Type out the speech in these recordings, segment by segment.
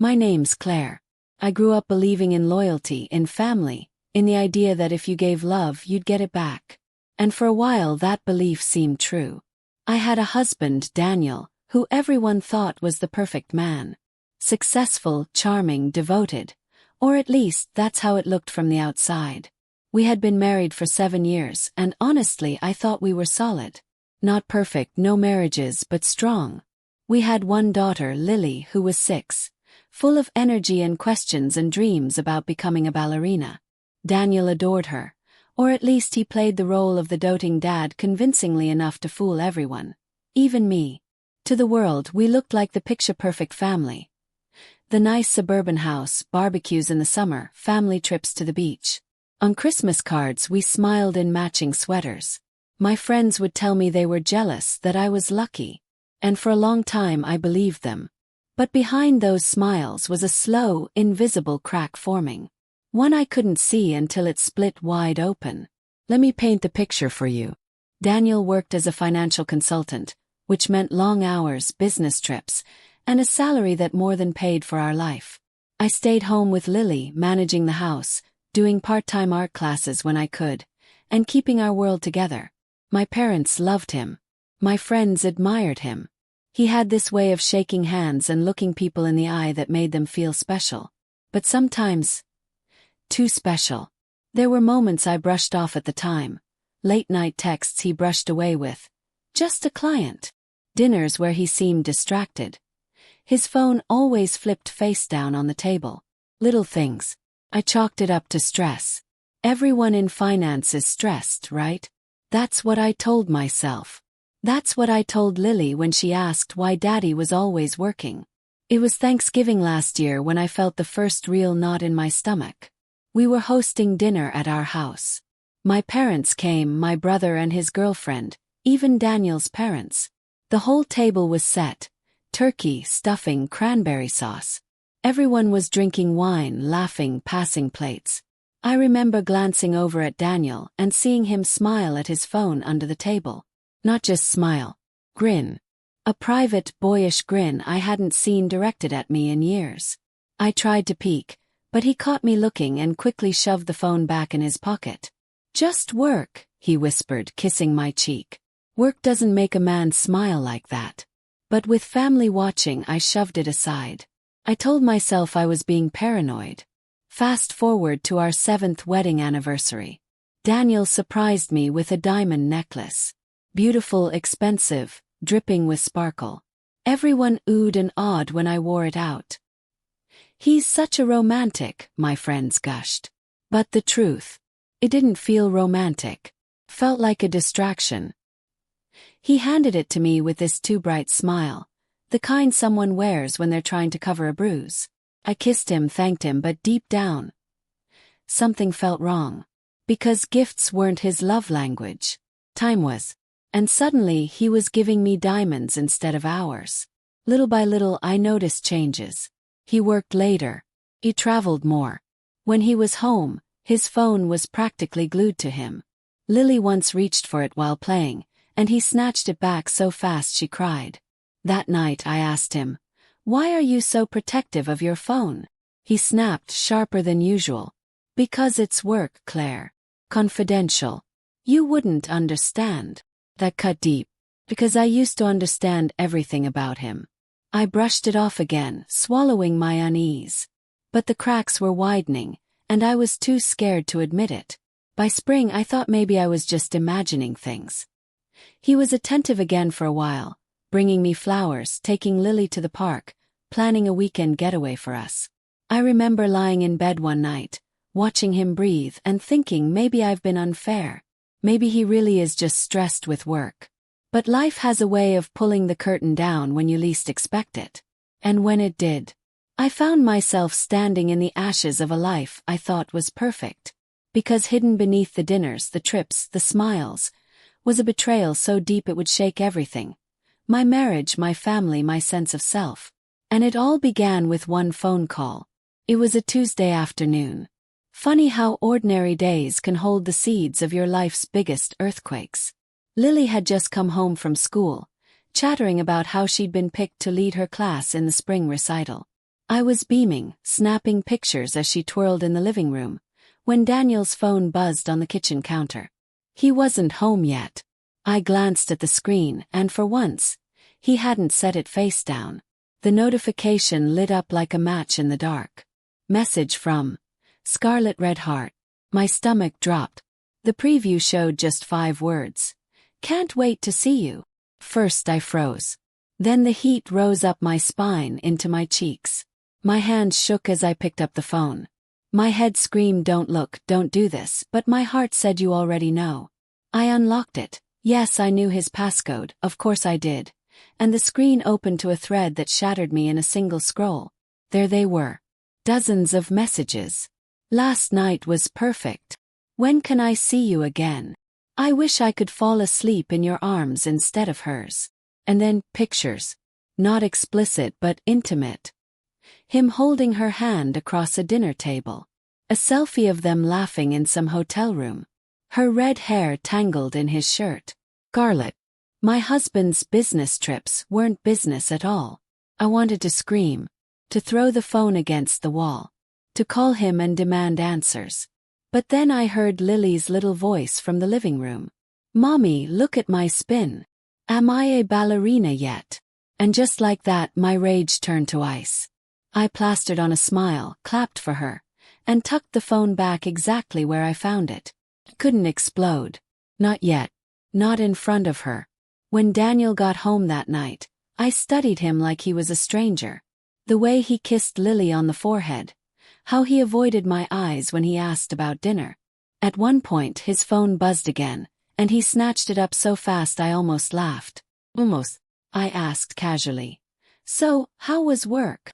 My name's Claire. I grew up believing in loyalty, in family, in the idea that if you gave love, you'd get it back. And for a while that belief seemed true. I had a husband, Daniel, who everyone thought was the perfect man. Successful, charming, devoted. Or at least that's how it looked from the outside. We had been married for 7 years, and honestly I thought we were solid. Not perfect, no marriages, but strong. We had one daughter, Lily, who was 6, full of energy and questions and dreams about becoming a ballerina. Daniel adored her, or at least he played the role of the doting dad convincingly enough to fool everyone. Even me. To the world, we looked like the picture-perfect family. The nice suburban house, barbecues in the summer, family trips to the beach. On Christmas cards we smiled in matching sweaters. My friends would tell me they were jealous that I was lucky. And for a long time I believed them. But behind those smiles was a slow, invisible crack forming. One I couldn't see until it split wide open. Let me paint the picture for you. Daniel worked as a financial consultant, which meant long hours, business trips, and a salary that more than paid for our life. I stayed home with Lily, managing the house, doing part-time art classes when I could, and keeping our world together. My parents loved him. My friends admired him. He had this way of shaking hands and looking people in the eye that made them feel special. But sometimes, too special. There were moments I brushed off at the time. Late-night texts he brushed away with. Just a client. Dinners where he seemed distracted. His phone always flipped face down on the table. Little things. I chalked it up to stress. Everyone in finance is stressed, right? That's what I told myself. That's what I told Lily when she asked why Daddy was always working. It was Thanksgiving last year when I felt the first real knot in my stomach. We were hosting dinner at our house. My parents came, my brother and his girlfriend, even Daniel's parents. The whole table was set. Turkey, stuffing, cranberry sauce. Everyone was drinking wine, laughing, passing plates. I remember glancing over at Daniel and seeing him smile at his phone under the table. Not just smile. Grin. A private, boyish grin I hadn't seen directed at me in years. I tried to peek, but he caught me looking and quickly shoved the phone back in his pocket. Just work, he whispered, kissing my cheek. Work doesn't make a man smile like that. But with family watching, I shoved it aside. I told myself I was being paranoid. Fast forward to our 7th wedding anniversary. Daniel surprised me with a diamond necklace. Beautiful, expensive, dripping with sparkle. Everyone oohed and awed when I wore it out. He's such a romantic, my friends gushed. But the truth, it didn't feel romantic. Felt like a distraction. He handed it to me with this too bright smile, the kind someone wears when they're trying to cover a bruise. I kissed him, thanked him, but deep down, something felt wrong. Because gifts weren't his love language. Time was. And suddenly he was giving me diamonds instead of hours. Little by little I noticed changes. He worked later. He traveled more. When he was home, his phone was practically glued to him. Lily once reached for it while playing, and he snatched it back so fast she cried. That night I asked him, "Why are you so protective of your phone?" He snapped, sharper than usual. "Because it's work, Claire. Confidential. You wouldn't understand." That cut deep. Because I used to understand everything about him. I brushed it off again, swallowing my unease. But the cracks were widening, and I was too scared to admit it. By spring I thought maybe I was just imagining things. He was attentive again for a while, bringing me flowers, taking Lily to the park, planning a weekend getaway for us. I remember lying in bed one night, watching him breathe and thinking maybe I've been unfair. Maybe he really is just stressed with work. But life has a way of pulling the curtain down when you least expect it. And when it did, I found myself standing in the ashes of a life I thought was perfect. Because hidden beneath the dinners, the trips, the smiles, was a betrayal so deep it would shake everything. My marriage, my family, my sense of self. And it all began with one phone call. It was a Tuesday afternoon. Funny how ordinary days can hold the seeds of your life's biggest earthquakes. Lily had just come home from school, chattering about how she'd been picked to lead her class in the spring recital. I was beaming, snapping pictures as she twirled in the living room, when Daniel's phone buzzed on the kitchen counter. He wasn't home yet. I glanced at the screen, and for once, he hadn't set it face down. The notification lit up like a match in the dark. Message from Scarlet Red Heart. My stomach dropped. The preview showed just 5 words. Can't wait to see you. First I froze. Then the heat rose up my spine into my cheeks. My hands shook as I picked up the phone. My head screamed, "Don't look, don't do this," but my heart said, "You already know." I unlocked it. Yes, I knew his passcode, of course I did. And the screen opened to a thread that shattered me in a single scroll. There they were. Dozens of messages. Last night was perfect. When can I see you again? I wish I could fall asleep in your arms instead of hers. And then pictures. Not explicit but intimate. Him holding her hand across a dinner table. A selfie of them laughing in some hotel room. Her red hair tangled in his shirt. Scarlet. My husband's business trips weren't business at all. I wanted to scream. To throw the phone against the wall. To call him and demand answers. But then I heard Lily's little voice from the living room. "Mommy, look at my spin. Am I a ballerina yet?" And just like that, my rage turned to ice. I plastered on a smile, clapped for her, and tucked the phone back exactly where I found it. Couldn't explode. Not yet. Not in front of her. When Daniel got home that night, I studied him like he was a stranger. The way he kissed Lily on the forehead. How he avoided my eyes when he asked about dinner. At one point his phone buzzed again, and he snatched it up so fast I almost laughed. "Almost," I asked casually. "So, how was work?"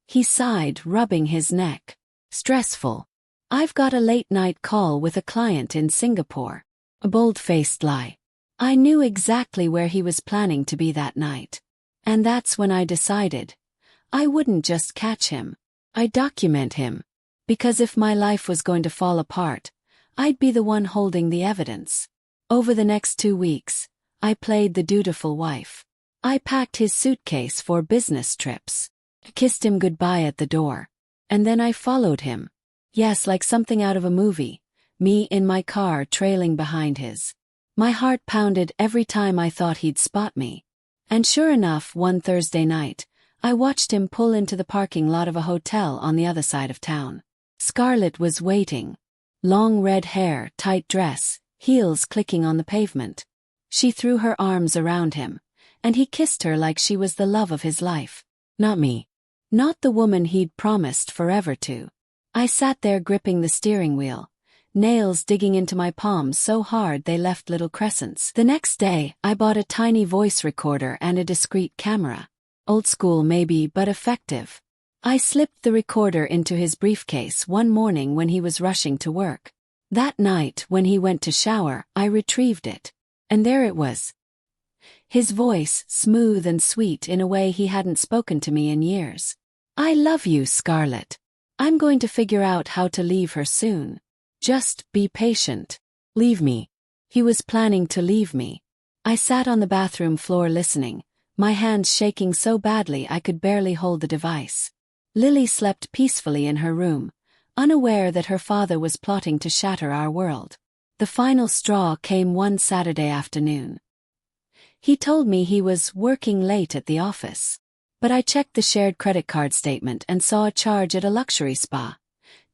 He sighed, rubbing his neck. "Stressful. I've got a late-night call with a client in Singapore." A bold-faced lie. I knew exactly where he was planning to be that night. And that's when I decided. I wouldn't just catch him. I'd document him. Because if my life was going to fall apart, I'd be the one holding the evidence. Over the next 2 weeks, I played the dutiful wife. I packed his suitcase for business trips. Kissed him goodbye at the door. And then I followed him. Yes, like something out of a movie. Me in my car trailing behind his. My heart pounded every time I thought he'd spot me. And sure enough, one Thursday night, I watched him pull into the parking lot of a hotel on the other side of town. Scarlett was waiting. Long red hair, tight dress, heels clicking on the pavement. She threw her arms around him, and he kissed her like she was the love of his life. Not me. Not the woman he'd promised forever to. I sat there gripping the steering wheel, nails digging into my palms so hard they left little crescents. The next day, I bought a tiny voice recorder and a discreet camera. Old school maybe, but effective. I slipped the recorder into his briefcase one morning when he was rushing to work. That night, when he went to shower, I retrieved it. And there it was. His voice, smooth and sweet in a way he hadn't spoken to me in years. "I love you, Scarlett. I'm going to figure out how to leave her soon. Just be patient." Leave me. He was planning to leave me. I sat on the bathroom floor listening, my hands shaking so badly I could barely hold the device. Lily slept peacefully in her room, unaware that her father was plotting to shatter our world. The final straw came one Saturday afternoon. He told me he was working late at the office. But I checked the shared credit card statement and saw a charge at a luxury spa.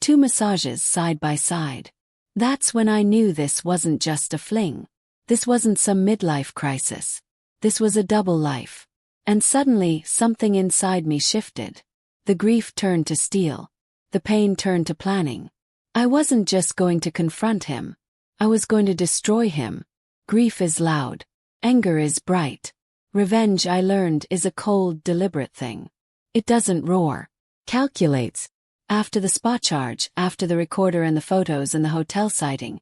2 massages side by side. That's when I knew this wasn't just a fling. This wasn't some midlife crisis. This was a double life. And suddenly, something inside me shifted. The grief turned to steel. The pain turned to planning. I wasn't just going to confront him. I was going to destroy him. Grief is loud. Anger is bright. Revenge, I learned, is a cold, deliberate thing. It doesn't roar. Calculates. After the spa charge, after the recorder and the photos and the hotel sighting,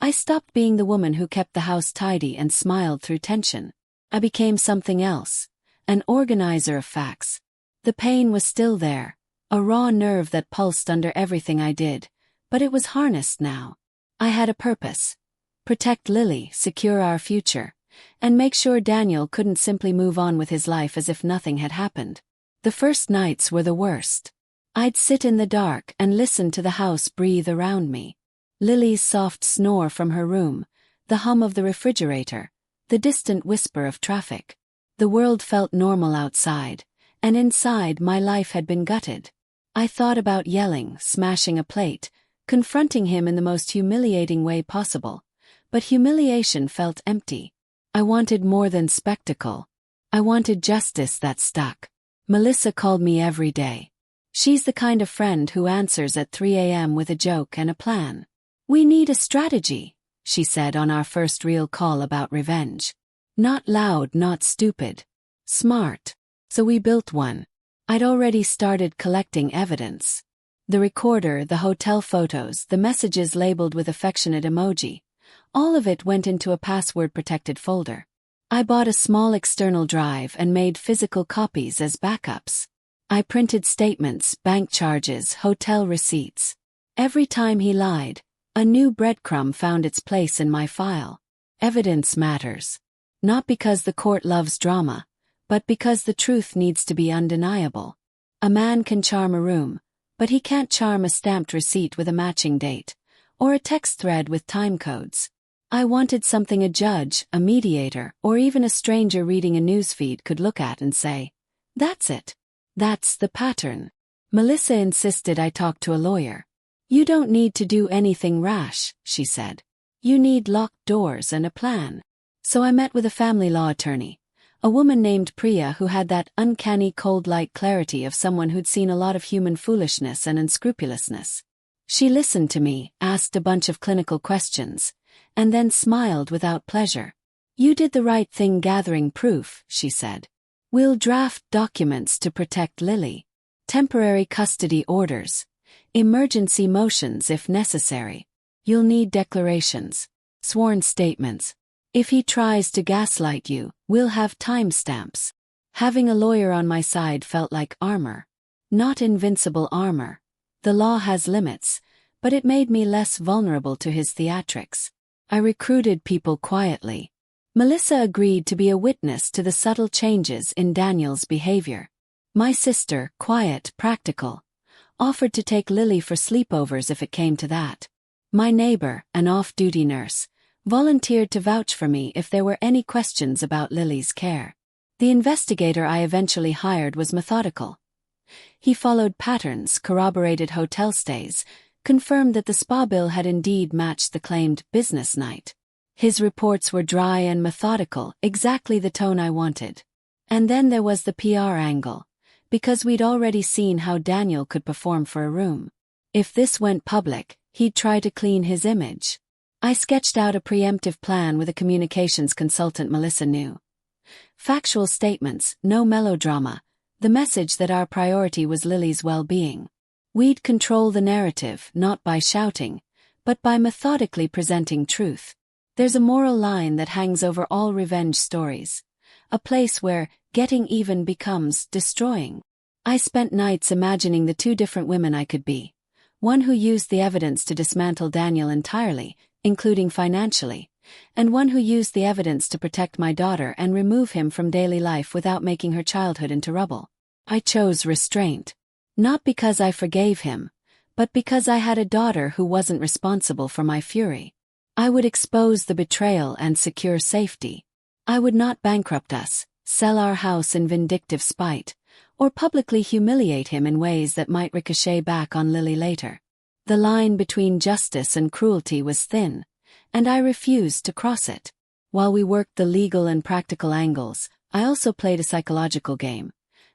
I stopped being the woman who kept the house tidy and smiled through tension. I became something else. An organizer of facts. The pain was still there. A raw nerve that pulsed under everything I did. But it was harnessed now. I had a purpose. Protect Lily, secure our future. And make sure Daniel couldn't simply move on with his life as if nothing had happened. The first nights were the worst. I'd sit in the dark and listen to the house breathe around me. Lily's soft snore from her room, the hum of the refrigerator, the distant whisper of traffic. The world felt normal outside, and inside my life had been gutted. I thought about yelling, smashing a plate, confronting him in the most humiliating way possible, but humiliation felt empty. I wanted more than spectacle. I wanted justice that stuck. Melissa called me every day. She's the kind of friend who answers at 3 a.m. with a joke and a plan. "We need a strategy," she said on our first real call about revenge. Not loud, not stupid. Smart. So we built one. I'd already started collecting evidence. The recorder, the hotel photos, the messages labeled with affectionate emoji. All of it went into a password-protected folder. I bought a small external drive and made physical copies as backups. I printed statements, bank charges, hotel receipts. Every time he lied, a new breadcrumb found its place in my file. Evidence matters. Not because the court loves drama, but because the truth needs to be undeniable. A man can charm a room, but he can't charm a stamped receipt with a matching date, or a text thread with time codes. I wanted something a judge, a mediator, or even a stranger reading a newsfeed could look at and say, "That's it. That's the pattern." Melissa insisted I talk to a lawyer. "You don't need to do anything rash," she said. "You need locked doors and a plan." So I met with a family law attorney, a woman named Priya who had that uncanny cold-light clarity of someone who'd seen a lot of human foolishness and unscrupulousness. She listened to me, asked a bunch of clinical questions, and then smiled without pleasure. "You did the right thing gathering proof," she said. "We'll draft documents to protect Lily. Temporary custody orders. Emergency motions if necessary. You'll need declarations. Sworn statements. If he tries to gaslight you, we'll have timestamps." Having a lawyer on my side felt like armor. Not invincible armor. The law has limits, but it made me less vulnerable to his theatrics. I recruited people quietly. Melissa agreed to be a witness to the subtle changes in Daniel's behavior. My sister, quiet, practical, offered to take Lily for sleepovers if it came to that. My neighbor, an off-duty nurse, volunteered to vouch for me if there were any questions about Lily's care. The investigator I eventually hired was methodical. He followed patterns, corroborated hotel stays, confirmed that the spa bill had indeed matched the claimed business night. His reports were dry and methodical, exactly the tone I wanted. And then there was the PR angle, because we'd already seen how Daniel could perform for a room. If this went public, he'd try to clean his image. I sketched out a preemptive plan with a communications consultant Melissa knew. Factual statements, no melodrama, the message that our priority was Lily's well-being. We'd control the narrative, not by shouting, but by methodically presenting truth. There's a moral line that hangs over all revenge stories. A place where getting even becomes destroying. I spent nights imagining the two different women I could be. One who used the evidence to dismantle Daniel entirely, including financially, and one who used the evidence to protect my daughter and remove him from daily life without making her childhood into rubble. I chose restraint. Not because I forgave him, but because I had a daughter who wasn't responsible for my fury. I would expose the betrayal and secure safety. I would not bankrupt us, sell our house in vindictive spite, or publicly humiliate him in ways that might ricochet back on Lily later. The line between justice and cruelty was thin, and I refused to cross it. While we worked the legal and practical angles, I also played a psychological game.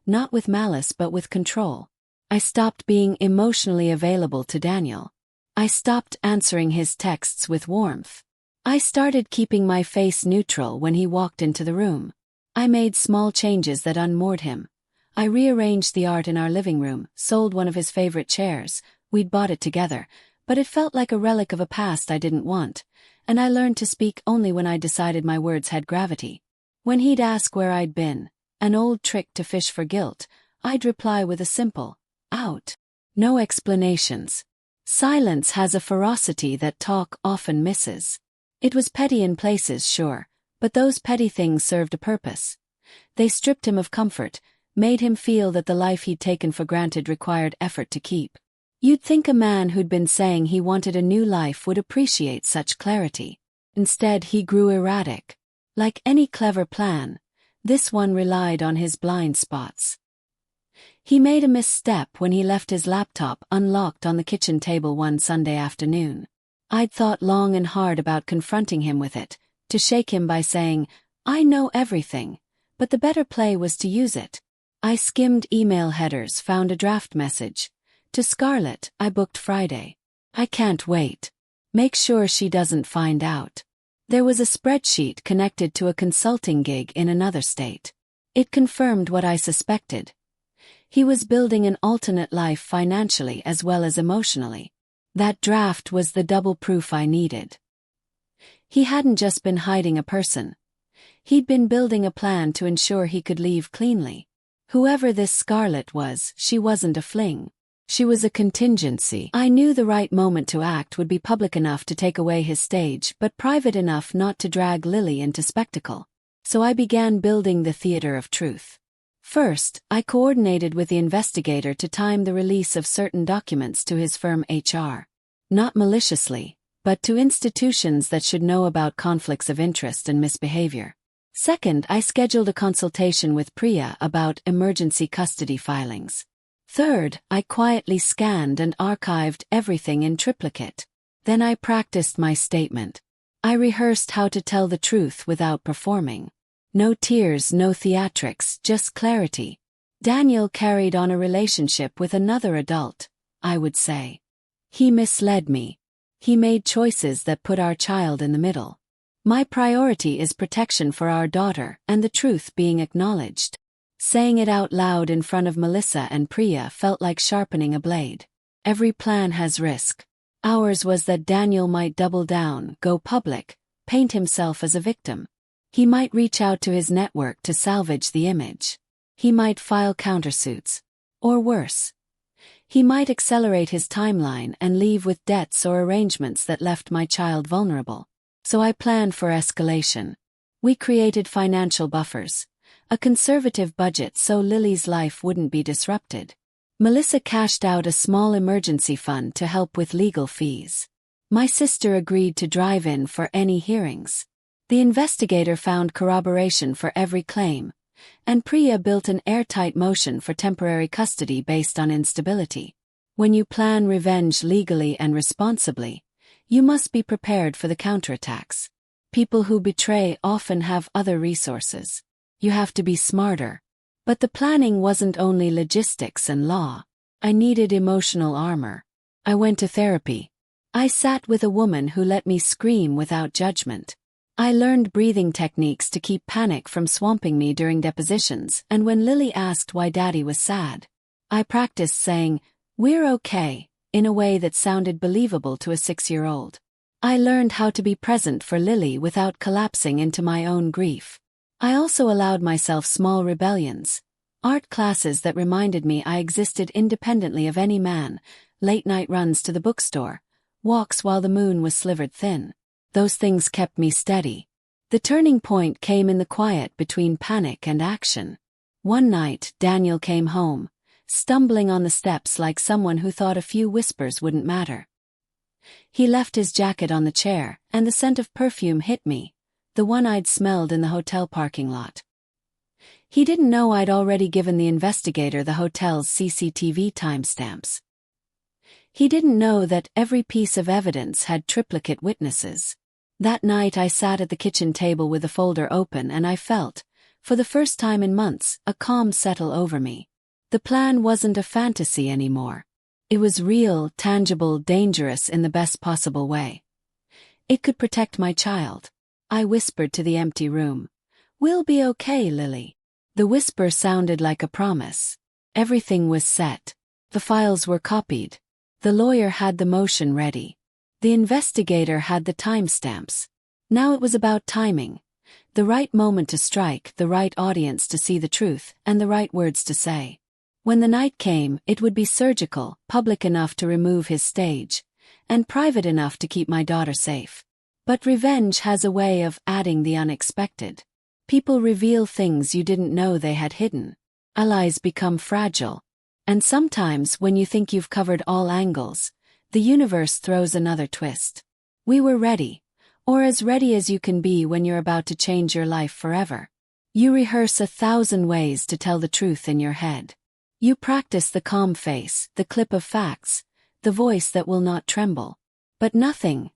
Not with malice but with control. I stopped being emotionally available to Daniel. I stopped answering his texts with warmth. I started keeping my face neutral when he walked into the room. I made small changes that unmoored him. I rearranged the art in our living room, sold one of his favorite chairs. We'd bought it together, but it felt like a relic of a past I didn't want, and I learned to speak only when I decided my words had gravity. When he'd ask where I'd been, an old trick to fish for guilt, I'd reply with a simple, "Out." No explanations. Silence has a ferocity that talk often misses. It was petty in places, sure, but those petty things served a purpose. They stripped him of comfort, made him feel that the life he'd taken for granted required effort to keep. You'd think a man who'd been saying he wanted a new life would appreciate such clarity. Instead, he grew erratic. Like any clever plan, this one relied on his blind spots. He made a misstep when he left his laptop unlocked on the kitchen table one Sunday afternoon. I'd thought long and hard about confronting him with it, to shake him by saying, "I know everything," but the better play was to use it. I skimmed email headers, found a draft message. To Scarlett, I booked Friday. I can't wait. Make sure she doesn't find out. There was a spreadsheet connected to a consulting gig in another state. It confirmed what I suspected. He was building an alternate life financially as well as emotionally. That draft was the double proof I needed. He hadn't just been hiding a person. He'd been building a plan to ensure he could leave cleanly. Whoever this Scarlett was, she wasn't a fling. She was a contingency. I knew the right moment to act would be public enough to take away his stage but private enough not to drag Lily into spectacle. So I began building the theater of truth. First, I coordinated with the investigator to time the release of certain documents to his firm HR. Not maliciously, but to institutions that should know about conflicts of interest and misbehavior. Second, I scheduled a consultation with Priya about emergency custody filings. Third, I quietly scanned and archived everything in triplicate. Then I practiced my statement. I rehearsed how to tell the truth without performing. No tears, no theatrics, just clarity. Daniel carried on a relationship with another adult, I would say. He misled me. He made choices that put our child in the middle. My priority is protection for our daughter and the truth being acknowledged. Saying it out loud in front of Melissa and Priya felt like sharpening a blade. Every plan has risk. Ours was that Daniel might double down, go public, paint himself as a victim. He might reach out to his network to salvage the image. He might file countersuits. Or worse. He might accelerate his timeline and leave with debts or arrangements that left my child vulnerable. So I planned for escalation. We created financial buffers. A conservative budget so Lily's life wouldn't be disrupted. Melissa cashed out a small emergency fund to help with legal fees. My sister agreed to drive in for any hearings. The investigator found corroboration for every claim, and Priya built an airtight motion for temporary custody based on instability. When you plan revenge legally and responsibly, you must be prepared for the counterattacks. People who betray often have other resources. You have to be smarter. But the planning wasn't only logistics and law. I needed emotional armor. I went to therapy. I sat with a woman who let me scream without judgment. I learned breathing techniques to keep panic from swamping me during depositions, and when Lily asked why Daddy was sad, I practiced saying, "We're okay," in a way that sounded believable to a 6-year-old. I learned how to be present for Lily without collapsing into my own grief. I also allowed myself small rebellions, art classes that reminded me I existed independently of any man, late-night runs to the bookstore, walks while the moon was slivered thin. Those things kept me steady. The turning point came in the quiet between panic and action. One night, Daniel came home, stumbling on the steps like someone who thought a few whispers wouldn't matter. He left his jacket on the chair, and the scent of perfume hit me, the one I'd smelled in the hotel parking lot. He didn't know I'd already given the investigator the hotel's CCTV timestamps. He didn't know that every piece of evidence had triplicate witnesses. That night I sat at the kitchen table with the folder open and I felt, for the first time in months, a calm settle over me. The plan wasn't a fantasy anymore. It was real, tangible, dangerous in the best possible way. It could protect my child. I whispered to the empty room. "We'll be okay, Lily." The whisper sounded like a promise. Everything was set. The files were copied. The lawyer had the motion ready. The investigator had the timestamps. Now it was about timing. The right moment to strike, the right audience to see the truth, and the right words to say. When the night came, it would be surgical, public enough to remove his stage, and private enough to keep my daughter safe. But revenge has a way of adding the unexpected. People reveal things you didn't know they had hidden. allies become fragile. And sometimes when you think you've covered all angles, the universe throws another twist. We were ready, or as ready as you can be when you're about to change your life forever. You rehearse 1,000 ways to tell the truth in your head. You practice the calm face, the clip of facts, the voice that will not tremble. But nothing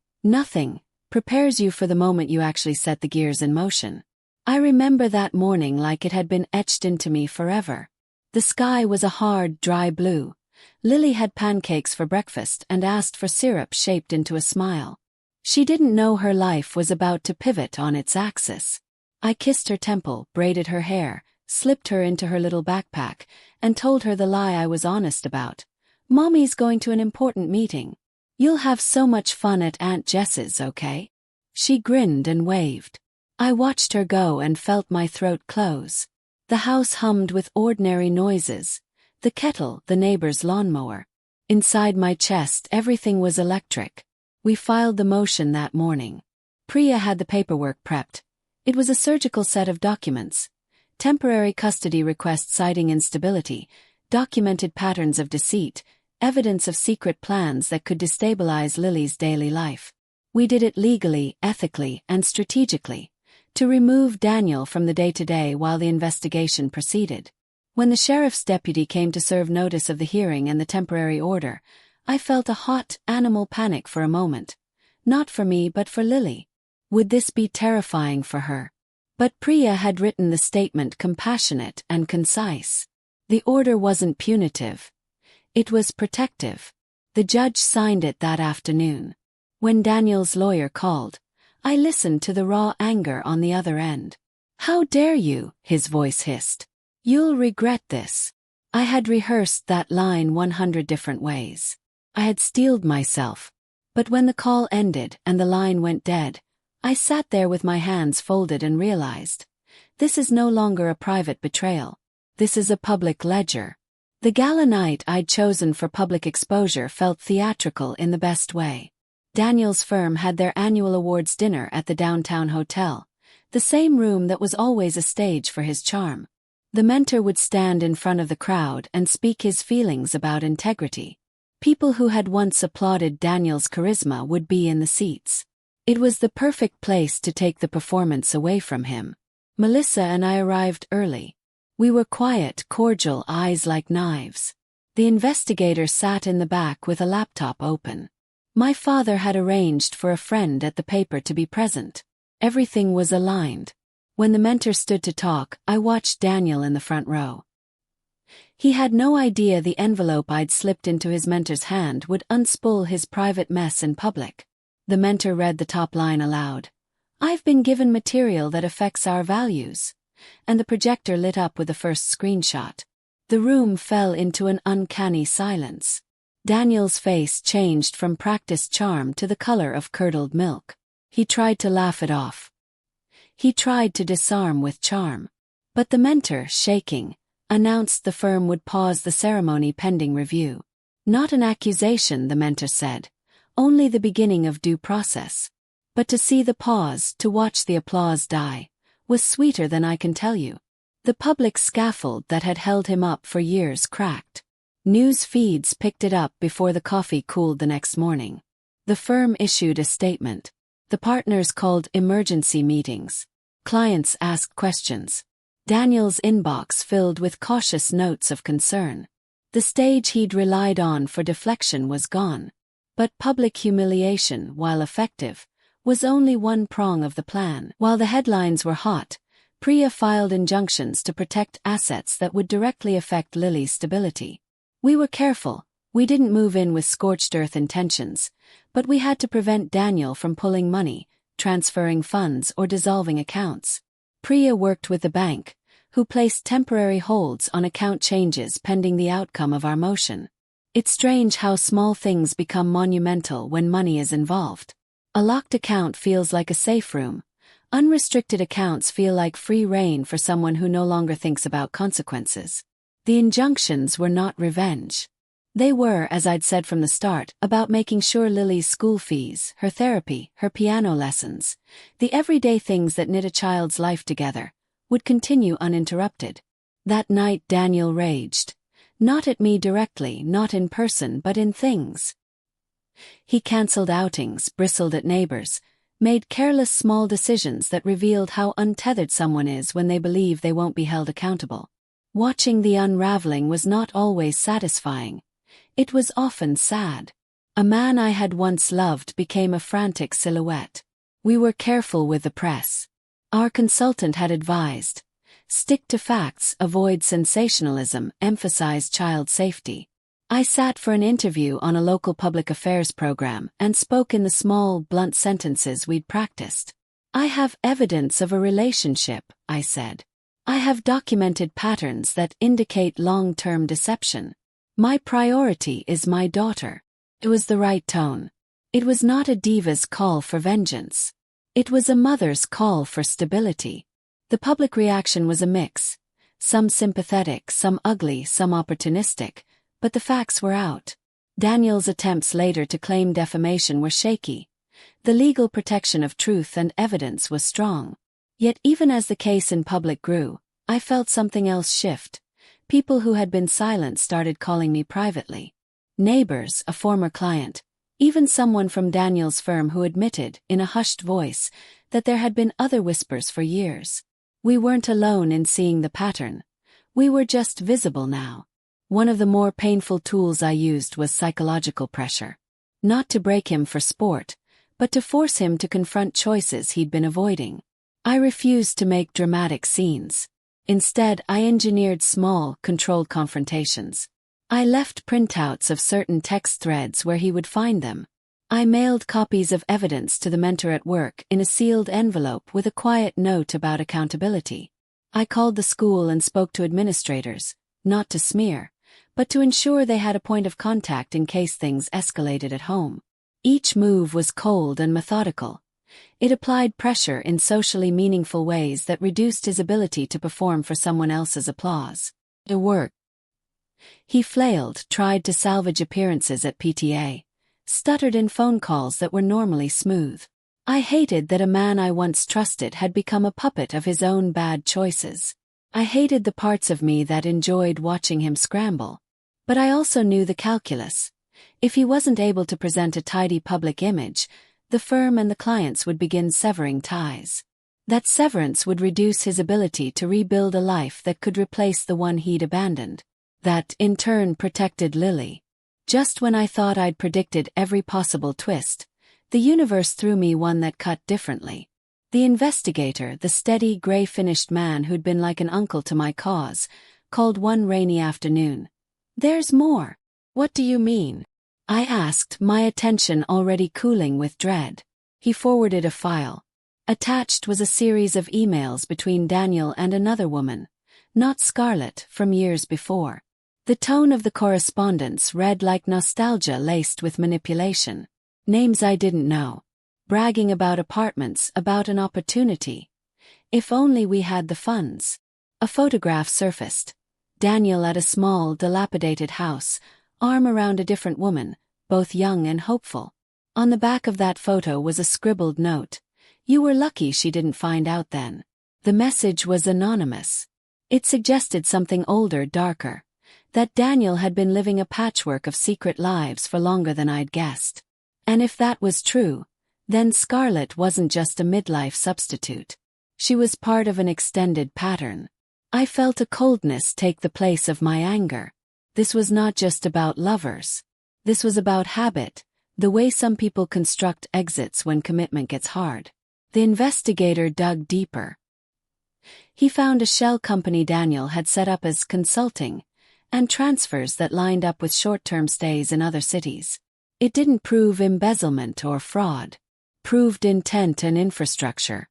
prepares you for the moment you actually set the gears in motion. I remember that morning like it had been etched into me forever. The sky was a hard, dry blue. Lily had pancakes for breakfast and asked for syrup shaped into a smile. She didn't know her life was about to pivot on its axis. I kissed her temple, braided her hair, slipped her into her little backpack, and told her the lie I was honest about. Mommy's going to an important meeting. You'll have so much fun at Aunt Jess's, okay? She grinned and waved. I watched her go and felt my throat close. The house hummed with ordinary noises. The kettle, the neighbor's lawnmower. Inside my chest, everything was electric. We filed the motion that morning. Priya had the paperwork prepped. It was a surgical set of documents. Temporary custody request citing instability, documented patterns of deceit, evidence of secret plans that could destabilize Lily's daily life. We did it legally, ethically, and strategically, to remove Daniel from the day-to-day while the investigation proceeded. When the sheriff's deputy came to serve notice of the hearing and the temporary order, I felt a hot, animal panic for a moment. Not for me but for Lily. Would this be terrifying for her? But Priya had written the statement compassionate and concise. The order wasn't punitive. It was protective. The judge signed it that afternoon. When Daniel's lawyer called, I listened to the raw anger on the other end. "How dare you?" his voice hissed. "You'll regret this." I had rehearsed that line 100 different ways. I had steeled myself. But when the call ended and the line went dead, I sat there with my hands folded and realized, this is no longer a private betrayal. This is a public ledger. The gala night I'd chosen for public exposure felt theatrical in the best way. Daniel's firm had their annual awards dinner at the downtown hotel, the same room that was always a stage for his charm. The mentor would stand in front of the crowd and speak his feelings about integrity. People who had once applauded Daniel's charisma would be in the seats. It was the perfect place to take the performance away from him. Melissa and I arrived early. We were quiet, cordial, eyes like knives. The investigator sat in the back with a laptop open. My father had arranged for a friend at the paper to be present. Everything was aligned. When the mentor stood to talk, I watched Daniel in the front row. He had no idea the envelope I'd slipped into his mentor's hand would unspool his private mess in public. The mentor read the top line aloud. "I've been given material that affects our values." And the projector lit up with the first screenshot. The room fell into an uncanny silence. Daniel's face changed from practiced charm to the color of curdled milk. He tried to laugh it off. He tried to disarm with charm. But the mentor, shaking, announced the firm would pause the ceremony pending review. "Not an accusation," the mentor said. "Only the beginning of due process." But to see the pause, to watch the applause die, was sweeter than I can tell you. The public scaffold that had held him up for years cracked. News feeds picked it up before the coffee cooled the next morning. The firm issued a statement. The partners called emergency meetings. Clients asked questions. Daniel's inbox filled with cautious notes of concern. The stage he'd relied on for deflection was gone. But public humiliation, while effective, was only one prong of the plan. While the headlines were hot, Priya filed injunctions to protect assets that would directly affect Lily's stability. We were careful. We didn't move in with scorched earth intentions, but we had to prevent Daniel from pulling money, transferring funds, or dissolving accounts. Priya worked with the bank, who placed temporary holds on account changes pending the outcome of our motion. It's strange how small things become monumental when money is involved. A locked account feels like a safe room. Unrestricted accounts feel like free rein for someone who no longer thinks about consequences. The injunctions were not revenge. They were, as I'd said from the start, about making sure Lily's school fees, her therapy, her piano lessons, the everyday things that knit a child's life together, would continue uninterrupted. That night Daniel raged. Not at me directly, not in person, but in things. He cancelled outings, bristled at neighbors, made careless small decisions that revealed how untethered someone is when they believe they won't be held accountable. Watching the unraveling was not always satisfying. It was often sad. A man I had once loved became a frantic silhouette. We were careful with the press. Our consultant had advised, stick to facts, avoid sensationalism, emphasize child safety. I sat for an interview on a local public affairs program and spoke in the small, blunt sentences we'd practiced. I have evidence of a relationship, I said. I have documented patterns that indicate long-term deception. My priority is my daughter. It was the right tone. It was not a diva's call for vengeance. It was a mother's call for stability. The public reaction was a mix. Some sympathetic, some ugly, some opportunistic, but the facts were out. Daniel's attempts later to claim defamation were shaky. The legal protection of truth and evidence was strong. Yet even as the case in public grew, I felt something else shift. People who had been silent started calling me privately. Neighbors, a former client, even someone from Daniel's firm who admitted, in a hushed voice, that there had been other whispers for years. We weren't alone in seeing the pattern. We were just visible now. One of the more painful tools I used was psychological pressure. Not to break him for sport, but to force him to confront choices he'd been avoiding. I refused to make dramatic scenes. Instead, I engineered small, controlled confrontations. I left printouts of certain text threads where he would find them. I mailed copies of evidence to the mentor at work in a sealed envelope with a quiet note about accountability. I called the school and spoke to administrators, not to smear, but to ensure they had a point of contact in case things escalated at home. Each move was cold and methodical. It applied pressure in socially meaningful ways that reduced his ability to perform for someone else's applause. It worked. He flailed, tried to salvage appearances at PTA, stuttered in phone calls that were normally smooth. I hated that a man I once trusted had become a puppet of his own bad choices. I hated the parts of me that enjoyed watching him scramble. But I also knew the calculus. If he wasn't able to present a tidy public image, the firm and the clients would begin severing ties. That severance would reduce his ability to rebuild a life that could replace the one he'd abandoned. That, in turn, protected Lily. Just when I thought I'd predicted every possible twist, the universe threw me one that cut differently. The investigator, the steady, gray-finished man who'd been like an uncle to my cause, called one rainy afternoon. "There's more." "What do you mean?" I asked, my attention already cooling with dread. He forwarded a file. Attached was a series of emails between Daniel and another woman, not Scarlett, from years before. The tone of the correspondence read like nostalgia laced with manipulation. Names I didn't know. Bragging about apartments, about an opportunity. If only we had the funds. A photograph surfaced. Daniel at a small, dilapidated house, arm around a different woman, both young and hopeful. On the back of that photo was a scribbled note. "You were lucky she didn't find out then." The message was anonymous. It suggested something older, darker. That Daniel had been living a patchwork of secret lives for longer than I'd guessed. And if that was true, then Scarlett wasn't just a midlife substitute. She was part of an extended pattern. I felt a coldness take the place of my anger. This was not just about lovers. This was about habit, the way some people construct exits when commitment gets hard. The investigator dug deeper. He found a shell company Daniel had set up as consulting, and transfers that lined up with short-term stays in other cities. It didn't prove embezzlement or fraud. Proved intent and infrastructure.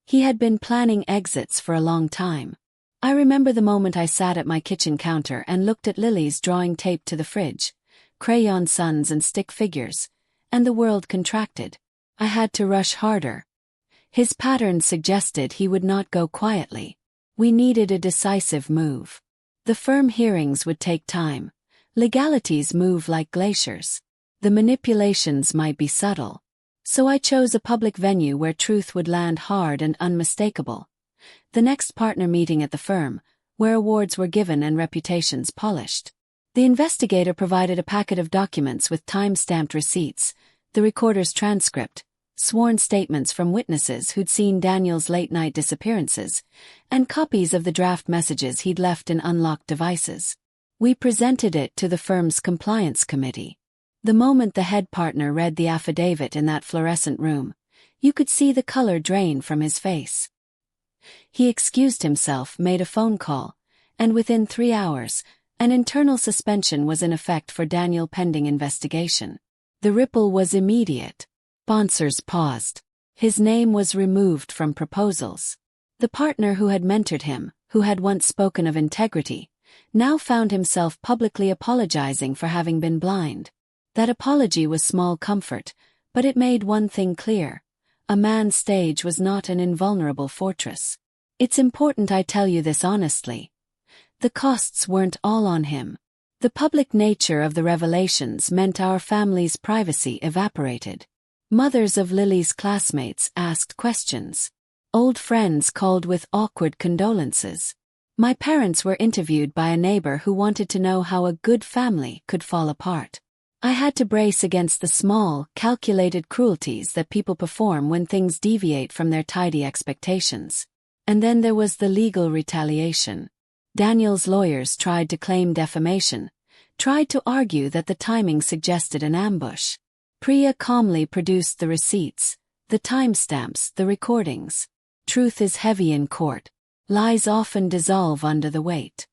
He had been planning exits for a long time. I remember the moment I sat at my kitchen counter and looked at Lily's drawing taped to the fridge, crayon suns and stick figures, and the world contracted. I had to rush harder. His pattern suggested he would not go quietly. We needed a decisive move. The firm hearings would take time. Legalities move like glaciers. The manipulations might be subtle. So I chose a public venue where truth would land hard and unmistakable. The next partner meeting at the firm, where awards were given and reputations polished. The investigator provided a packet of documents with time-stamped receipts, the recorder's transcript, sworn statements from witnesses who'd seen Daniel's late-night disappearances, and copies of the draft messages he'd left in unlocked devices. We presented it to the firm's compliance committee. The moment the head partner read the affidavit in that fluorescent room, you could see the color drain from his face. He excused himself, made a phone call, and within 3 hours, an internal suspension was in effect for Daniel pending investigation. The ripple was immediate. Sponsors paused. His name was removed from proposals. The partner who had mentored him, who had once spoken of integrity, now found himself publicly apologizing for having been blind. That apology was small comfort, but it made one thing clear. A man's stage was not an invulnerable fortress. It's important I tell you this honestly. The costs weren't all on him. The public nature of the revelations meant our family's privacy evaporated. Mothers of Lily's classmates asked questions. Old friends called with awkward condolences. My parents were interviewed by a neighbor who wanted to know how a good family could fall apart. I had to brace against the small, calculated cruelties that people perform when things deviate from their tidy expectations. And then there was the legal retaliation. Daniel's lawyers tried to claim defamation, tried to argue that the timing suggested an ambush. Priya calmly produced the receipts, the timestamps, the recordings. Truth is heavy in court. Lies often dissolve under the weight.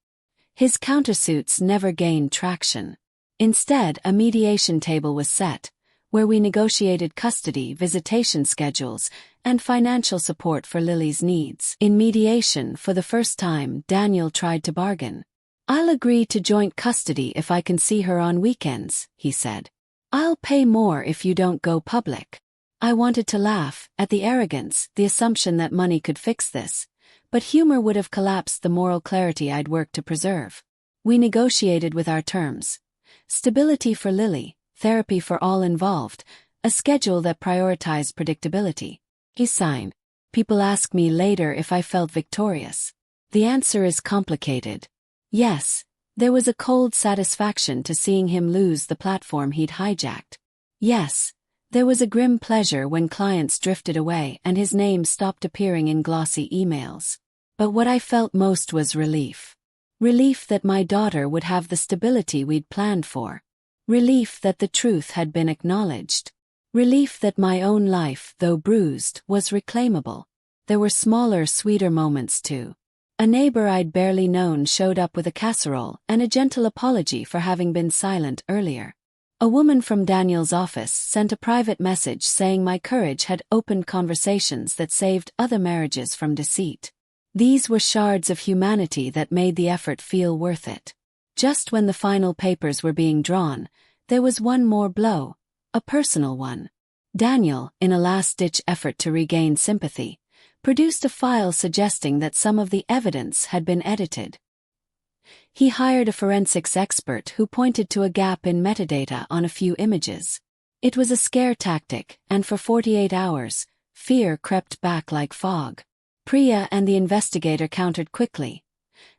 His countersuits never gained traction. Instead, a mediation table was set, where we negotiated custody, visitation schedules, and financial support for Lily's needs. In mediation, for the first time, Daniel tried to bargain. "I'll agree to joint custody if I can see her on weekends," he said. "I'll pay more if you don't go public." I wanted to laugh at the arrogance, the assumption that money could fix this, but humor would have collapsed the moral clarity I'd worked to preserve. We negotiated with our terms. Stability for Lily, therapy for all involved, a schedule that prioritized predictability. He signed. People ask me later if I felt victorious. The answer is complicated. Yes. There was a cold satisfaction to seeing him lose the platform he'd hijacked. Yes, there was a grim pleasure when clients drifted away and his name stopped appearing in glossy emails. But what I felt most was relief. Relief that my daughter would have the stability we'd planned for. Relief that the truth had been acknowledged. Relief that my own life, though bruised, was reclaimable. There were smaller, sweeter moments too. A neighbor I'd barely known showed up with a casserole and a gentle apology for having been silent earlier. A woman from Daniel's office sent a private message saying my courage had opened conversations that saved other marriages from deceit. These were shards of humanity that made the effort feel worth it. Just when the final papers were being drawn, there was one more blow, a personal one. Daniel, in a last-ditch effort to regain sympathy, produced a file suggesting that some of the evidence had been edited. He hired a forensics expert who pointed to a gap in metadata on a few images. It was a scare tactic, and for 48 hours, fear crept back like fog. Priya and the investigator countered quickly.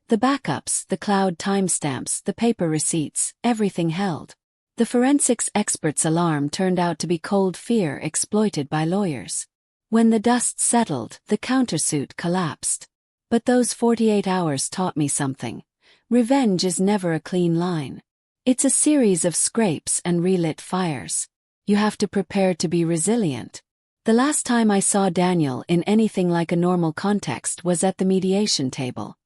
The backups, the cloud timestamps, the paper receipts, everything held. The forensics expert's alarm turned out to be cold fear exploited by lawyers. When the dust settled, the countersuit collapsed. But those 48 hours taught me something. Revenge is never a clean line. It's a series of scrapes and relit fires. You have to prepare to be resilient. The last time I saw Daniel in anything like a normal context was at the mediation table.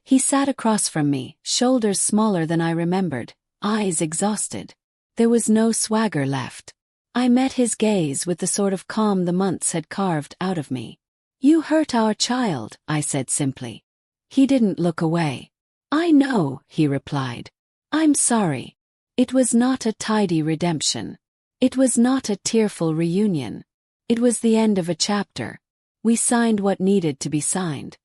He sat across from me, shoulders smaller than I remembered, eyes exhausted. There was no swagger left. I met his gaze with the sort of calm the months had carved out of me. "You hurt our child," I said simply. He didn't look away. "I know," he replied. "I'm sorry. It was not a tidy redemption. It was not a tearful reunion. It was the end of a chapter. We signed what needed to be signed."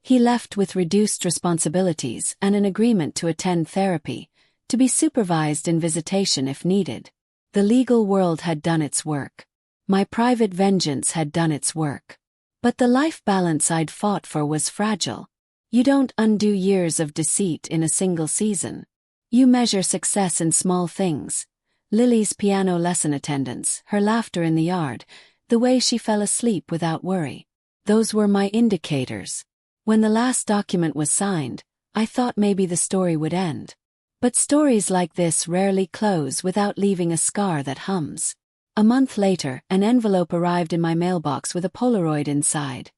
He left with reduced responsibilities and an agreement to attend therapy, to be supervised in visitation if needed. The legal world had done its work. My private vengeance had done its work. But the life balance I'd fought for was fragile. You don't undo years of deceit in a single season. You measure success in small things. Lily's piano lesson attendance, her laughter in the yard, the way she fell asleep without worry. Those were my indicators. When the last document was signed, I thought maybe the story would end. But stories like this rarely close without leaving a scar that hums. A month later, an envelope arrived in my mailbox with a Polaroid inside.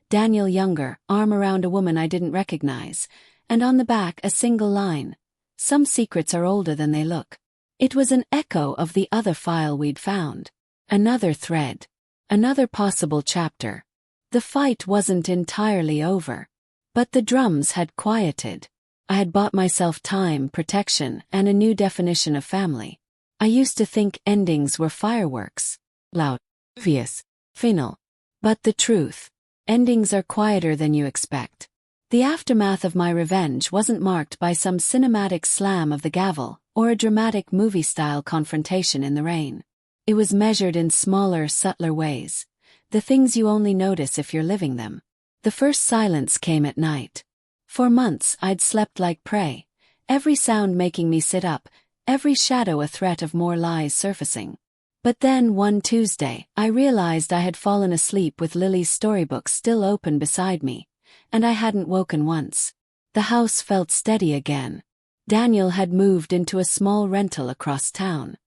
Daniel Younger, arm around a woman I didn't recognize, and on the back a single line. Some secrets are older than they look. It was an echo of the other file we'd found. Another thread. Another possible chapter. The fight wasn't entirely over. But the drums had quieted. I had bought myself time, protection, and a new definition of family. I used to think endings were fireworks. Loud, obvious, final. But the truth. Endings are quieter than you expect. The aftermath of my revenge wasn't marked by some cinematic slam of the gavel or a dramatic movie-style confrontation in the rain. It was measured in smaller, subtler ways. The things you only notice if you're living them. The first silence came at night. For months I'd slept like prey, every sound making me sit up, every shadow a threat of more lies surfacing. But then one Tuesday, I realized I had fallen asleep with Lily's storybook still open beside me, and I hadn't woken once. The house felt steady again. Daniel had moved into a small rental across town.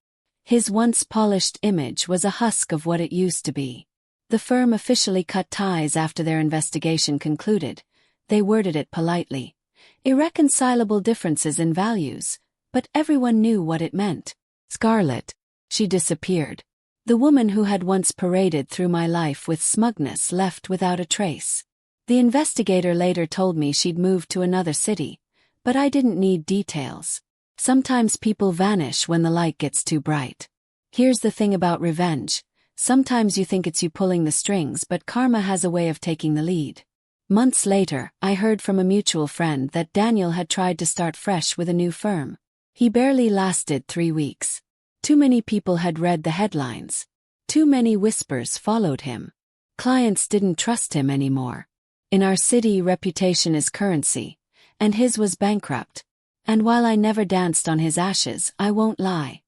His once polished image was a husk of what it used to be. The firm officially cut ties after their investigation concluded. They worded it politely. Irreconcilable differences in values, but everyone knew what it meant. Scarlett. She disappeared. The woman who had once paraded through my life with smugness left without a trace. The investigator later told me she'd moved to another city, but I didn't need details. Sometimes people vanish when the light gets too bright. Here's the thing about revenge. Sometimes you think it's you pulling the strings, but karma has a way of taking the lead. Months later, I heard from a mutual friend that Daniel had tried to start fresh with a new firm. He barely lasted 3 weeks. Too many people had read the headlines. Too many whispers followed him. Clients didn't trust him anymore. In our city, reputation is currency, and his was bankrupt. And while I never danced on his ashes, I won't lie.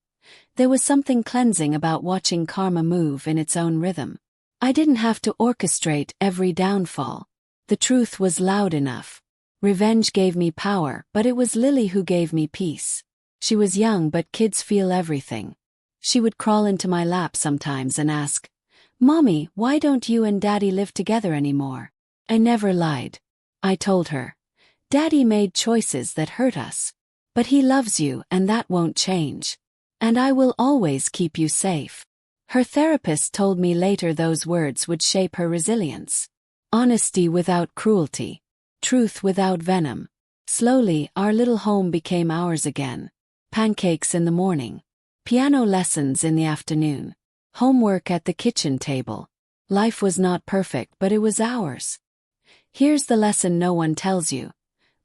There was something cleansing about watching karma move in its own rhythm. I didn't have to orchestrate every downfall. The truth was loud enough. Revenge gave me power, but it was Lily who gave me peace. She was young, but kids feel everything. She would crawl into my lap sometimes and ask, "Mommy, why don't you and Daddy live together anymore?" I never lied. I told her, "Daddy made choices that hurt us. But he loves you and that won't change. And I will always keep you safe." Her therapist told me later those words would shape her resilience. Honesty without cruelty. Truth without venom. Slowly, our little home became ours again. Pancakes in the morning. Piano lessons in the afternoon. Homework at the kitchen table. Life was not perfect, but it was ours. Here's the lesson no one tells you.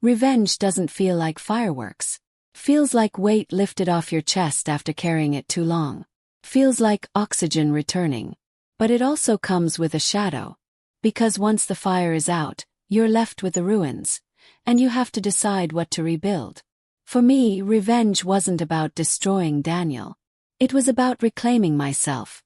Revenge doesn't feel like fireworks. Feels like weight lifted off your chest after carrying it too long. Feels like oxygen returning. But it also comes with a shadow. Because once the fire is out, you're left with the ruins, and you have to decide what to rebuild. For me, revenge wasn't about destroying Daniel. It was about reclaiming myself.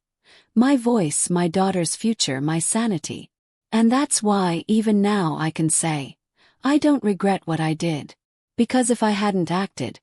My voice, my daughter's future, my sanity. And that's why, even now, I can say, I don't regret what I did. Because if I hadn't acted,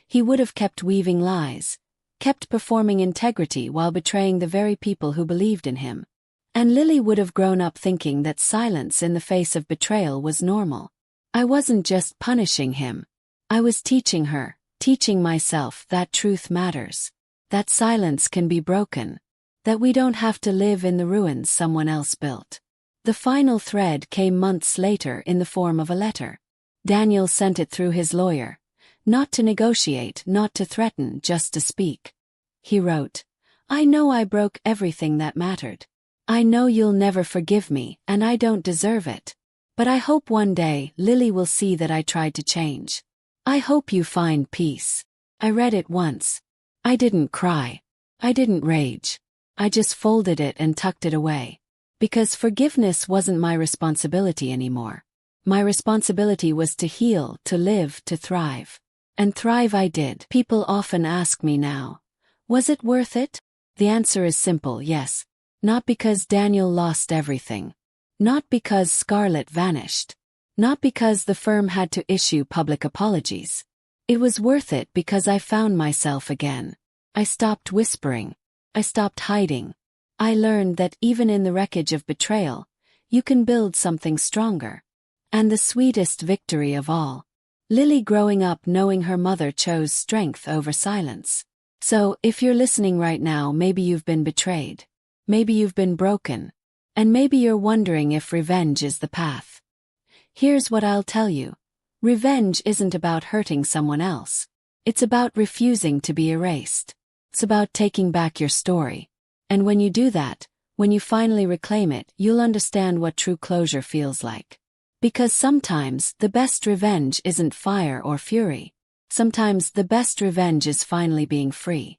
he would have kept weaving lies, kept performing integrity while betraying the very people who believed in him. And Lily would have grown up thinking that silence in the face of betrayal was normal. I wasn't just punishing him. I was teaching her, teaching myself that truth matters. That silence can be broken. That we don't have to live in the ruins someone else built. The final thread came months later in the form of a letter. Daniel sent it through his lawyer. Not to negotiate, not to threaten, just to speak. He wrote, "I know I broke everything that mattered. I know you'll never forgive me, and I don't deserve it. But I hope one day Lily will see that I tried to change. I hope you find peace." I read it once. I didn't cry. I didn't rage. I just folded it and tucked it away. Because forgiveness wasn't my responsibility anymore. My responsibility was to heal, to live, to thrive. And thrive I did. People often ask me now, was it worth it? The answer is simple, yes. Not because Daniel lost everything. Not because Scarlett vanished. Not because the firm had to issue public apologies. It was worth it because I found myself again. I stopped whispering. I stopped hiding. I learned that even in the wreckage of betrayal, you can build something stronger. And the sweetest victory of all, Lily growing up knowing her mother chose strength over silence. So, if you're listening right now, maybe you've been betrayed. Maybe you've been broken. And maybe you're wondering if revenge is the path. Here's what I'll tell you. Revenge isn't about hurting someone else. It's about refusing to be erased. It's about taking back your story. And when you do that, when you finally reclaim it, you'll understand what true closure feels like. Because sometimes the best revenge isn't fire or fury. Sometimes the best revenge is finally being free.